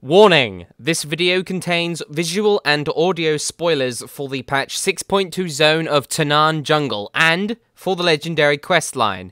Warning! This video contains visual and audio spoilers for the patch 6.2 zone of Tanaan Jungle and for the legendary questline.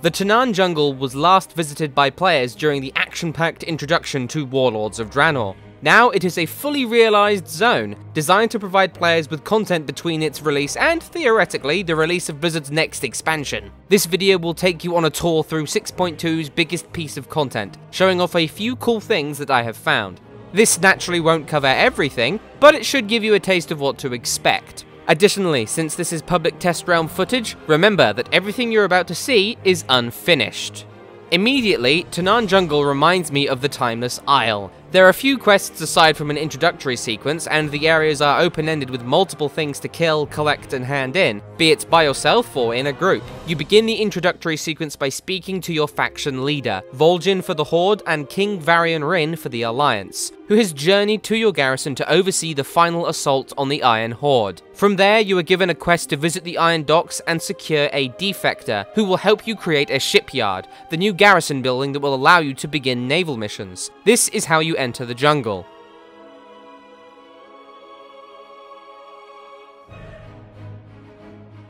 The Tanaan Jungle was last visited by players during the action-packed introduction to Warlords of Draenor. Now it is a fully realised zone, designed to provide players with content between its release and, theoretically, the release of Blizzard's next expansion. This video will take you on a tour through 6.2's biggest piece of content, showing off a few cool things that I have found. This naturally won't cover everything, but it should give you a taste of what to expect. Additionally, since this is public test realm footage, remember that everything you're about to see is unfinished. Immediately, Tanaan Jungle reminds me of the Timeless Isle. There are a few quests aside from an introductory sequence, and the areas are open-ended with multiple things to kill, collect, and hand in, be it by yourself or in a group. You begin the introductory sequence by speaking to your faction leader, Vol'jin for the Horde and King Varian Rin for the Alliance, who has journeyed to your garrison to oversee the final assault on the Iron Horde. From there, you are given a quest to visit the Iron Docks and secure a defector, who will help you create a shipyard, the new garrison building that will allow you to begin naval missions. This is how you enter the jungle.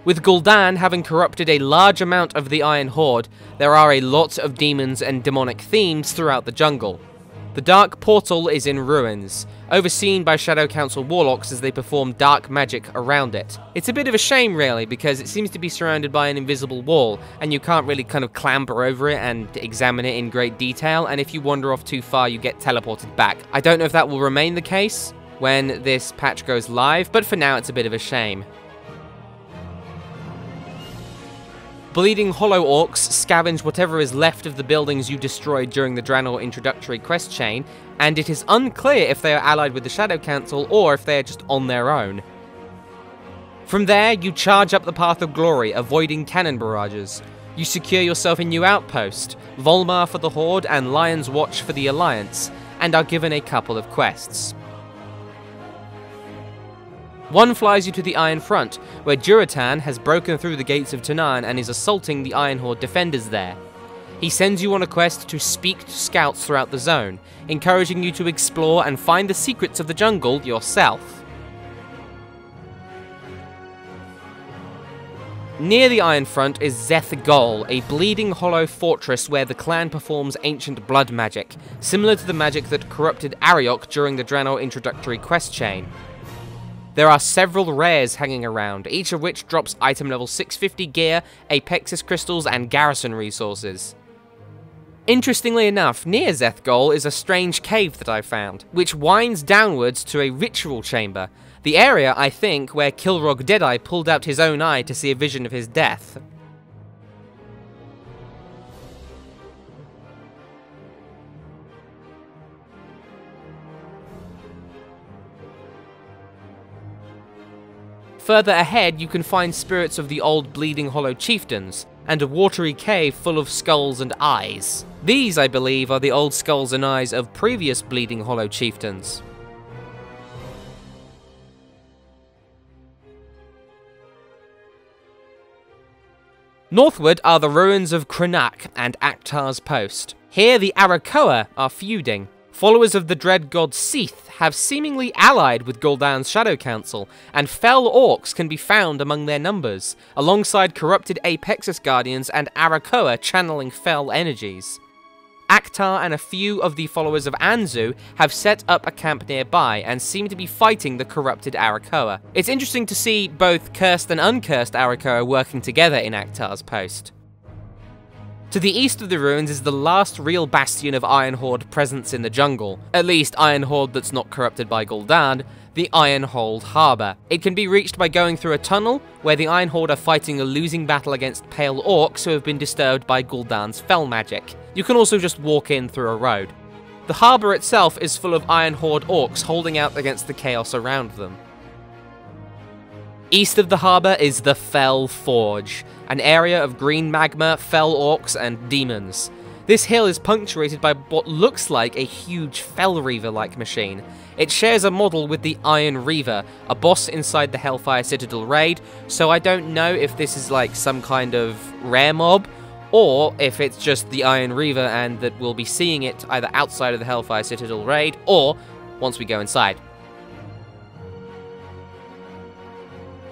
With Gul'dan having corrupted a large amount of the Iron Horde, there are a lot of demons and demonic themes throughout the jungle. The Dark Portal is in ruins, overseen by Shadow Council warlocks as they perform dark magic around it. It's a bit of a shame really, because it seems to be surrounded by an invisible wall, and you can't really kind of clamber over it and examine it in great detail, and if you wander off too far you get teleported back. I don't know if that will remain the case when this patch goes live, but for now it's a bit of a shame. Bleeding Hollow Orcs scavenge whatever is left of the buildings you destroyed during the Draenor introductory quest chain, and it is unclear if they are allied with the Shadow Council or if they are just on their own. From there, you charge up the Path of Glory, avoiding cannon barrages. You secure yourself a new outpost, Volmar for the Horde and Lion's Watch for the Alliance, and are given a couple of quests. One flies you to the Iron Front, where Durotan has broken through the gates of Tanaan and is assaulting the Iron Horde defenders there. He sends you on a quest to speak to scouts throughout the zone, encouraging you to explore and find the secrets of the jungle yourself. Near the Iron Front is Szeth Gol, a bleeding hollow fortress where the clan performs ancient blood magic, similar to the magic that corrupted Ariok during the Draenor introductory quest chain. There are several rares hanging around, each of which drops item level 650 gear, Apexis crystals, and garrison resources. Interestingly enough, near Szeth Gol is a strange cave that I found, which winds downwards to a ritual chamber, the area, I think, where Kilrog Deadeye pulled out his own eye to see a vision of his death. Further ahead, you can find spirits of the old Bleeding Hollow chieftains, and a watery cave full of skulls and eyes. These, I believe, are the old skulls and eyes of previous Bleeding Hollow chieftains. Northward are the ruins of Krenak and Aktar's Post. Here the Arakoa are feuding. Followers of the dread god Seath have seemingly allied with Gul'dan's Shadow Council, and fell orcs can be found among their numbers, alongside corrupted Apexis Guardians and Arakoa channeling fell energies. Aktar and a few of the followers of Anzu have set up a camp nearby and seem to be fighting the corrupted Arakoa. It's interesting to see both cursed and uncursed Arakoa working together in Aktar's Post. To the east of the ruins is the last real bastion of Iron Horde presence in the jungle, at least Iron Horde that's not corrupted by Gul'dan, the Ironhold Harbour. It can be reached by going through a tunnel, where the Iron Horde are fighting a losing battle against pale orcs who have been disturbed by Gul'dan's fell magic. You can also just walk in through a road. The harbour itself is full of Iron Horde orcs holding out against the chaos around them. East of the harbour is the Fell Forge, an area of green magma, fell orcs, and demons. This hill is punctuated by what looks like a huge Fell Reaver-like machine. It shares a model with the Iron Reaver, a boss inside the Hellfire Citadel raid, so I don't know if this is like some kind of rare mob, or if it's just the Iron Reaver and that we'll be seeing it either outside of the Hellfire Citadel raid, or once we go inside.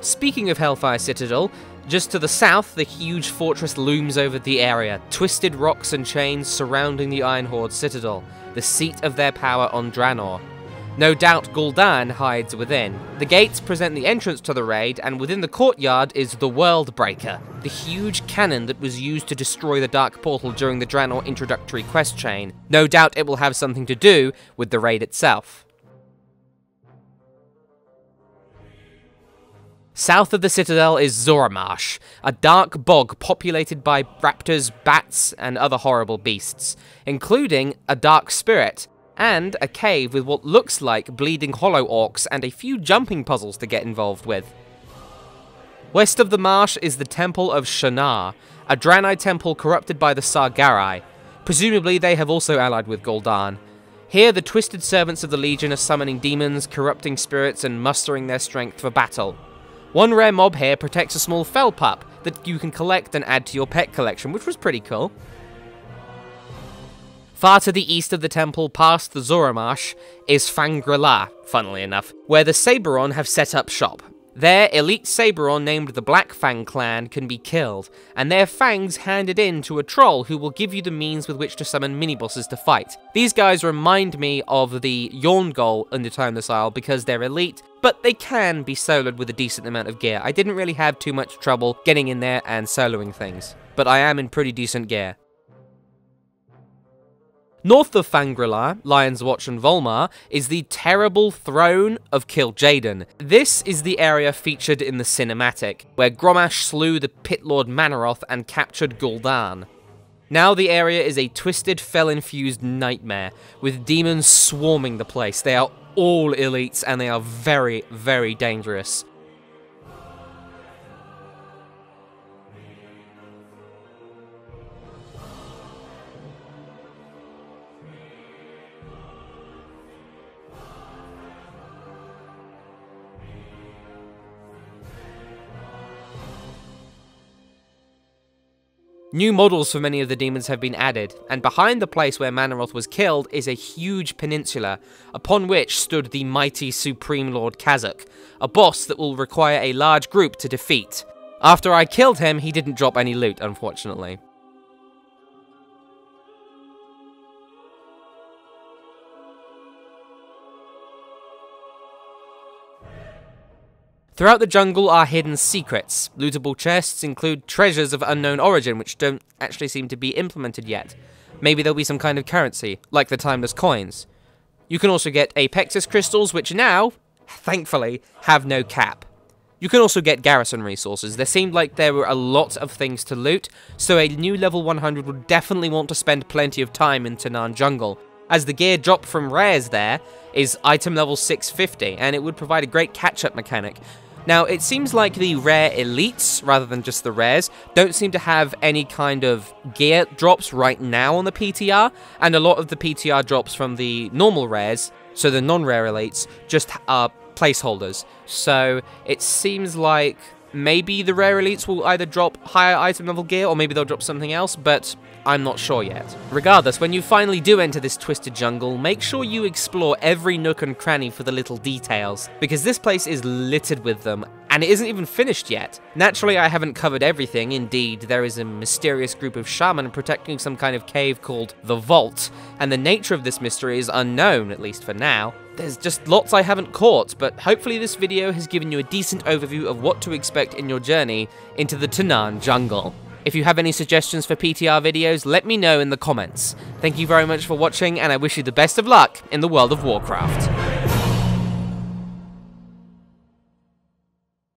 Speaking of Hellfire Citadel, just to the south, the huge fortress looms over the area, twisted rocks and chains surrounding the Iron Horde Citadel, the seat of their power on Draenor. No doubt Gul'dan hides within. The gates present the entrance to the raid, and within the courtyard is the World Breaker, the huge cannon that was used to destroy the Dark Portal during the Draenor introductory quest chain. No doubt it will have something to do with the raid itself. South of the Citadel is Zoramash, a dark bog populated by raptors, bats, and other horrible beasts, including a dark spirit, and a cave with what looks like bleeding hollow orcs and a few jumping puzzles to get involved with. West of the marsh is the Temple of Shannar, a Draenei temple corrupted by the Sargerai. Presumably they have also allied with Gul'dan. Here the twisted servants of the Legion are summoning demons, corrupting spirits, and mustering their strength for battle. One rare mob here protects a small fell pup that you can collect and add to your pet collection, which was pretty cool. Far to the east of the temple, past the Zoramash, is Fang'rila, funnily enough, where the Saberon have set up shop. There, elite Saberon named the Black Fang clan can be killed, and their fangs handed in to a troll who will give you the means with which to summon mini-bosses to fight. These guys remind me of the Yorngol in the Timeless Isle because they're elite, but they can be soloed with a decent amount of gear. I didn't really have too much trouble getting in there and soloing things, but I am in pretty decent gear. North of Fang'rila, Lion's Watch and Volmar, is the terrible throne of Kil'jaeden. This is the area featured in the cinematic, where Grommash slew the Pit Lord Manaroth and captured Gul'dan. Now the area is a twisted, fel-infused nightmare, with demons swarming the place. They are all elites, and they are very, very dangerous. New models for many of the demons have been added, and behind the place where Manaroth was killed is a huge peninsula, upon which stood the mighty Supreme Lord Kazuk, a boss that will require a large group to defeat. After I killed him, he didn't drop any loot, unfortunately. Throughout the jungle are hidden secrets. Lootable chests include treasures of unknown origin which don't actually seem to be implemented yet. Maybe there'll be some kind of currency, like the Timeless Coins. You can also get Apexis crystals, which now, thankfully, have no cap. You can also get garrison resources. There seemed like there were a lot of things to loot, so a new level 100 would definitely want to spend plenty of time in Tanaan Jungle, as the gear drop from rares there is item level 650, and it would provide a great catch-up mechanic. Now, it seems like the rare elites, rather than just the rares, don't seem to have any kind of gear drops right now on the PTR, and a lot of the PTR drops from the normal rares, so the non-rare elites, just are placeholders. So, it seems like maybe the rare elites will either drop higher item level gear, or maybe they'll drop something else, but I'm not sure yet. Regardless, when you finally do enter this twisted jungle, make sure you explore every nook and cranny for the little details, because this place is littered with them, and it isn't even finished yet. Naturally, I haven't covered everything. Indeed, there is a mysterious group of shaman protecting some kind of cave called the Vault, and the nature of this mystery is unknown, at least for now. There's just lots I haven't caught, but hopefully this video has given you a decent overview of what to expect in your journey into the Tanaan Jungle. If you have any suggestions for PTR videos, let me know in the comments. Thank you very much for watching, and I wish you the best of luck in the world of Warcraft.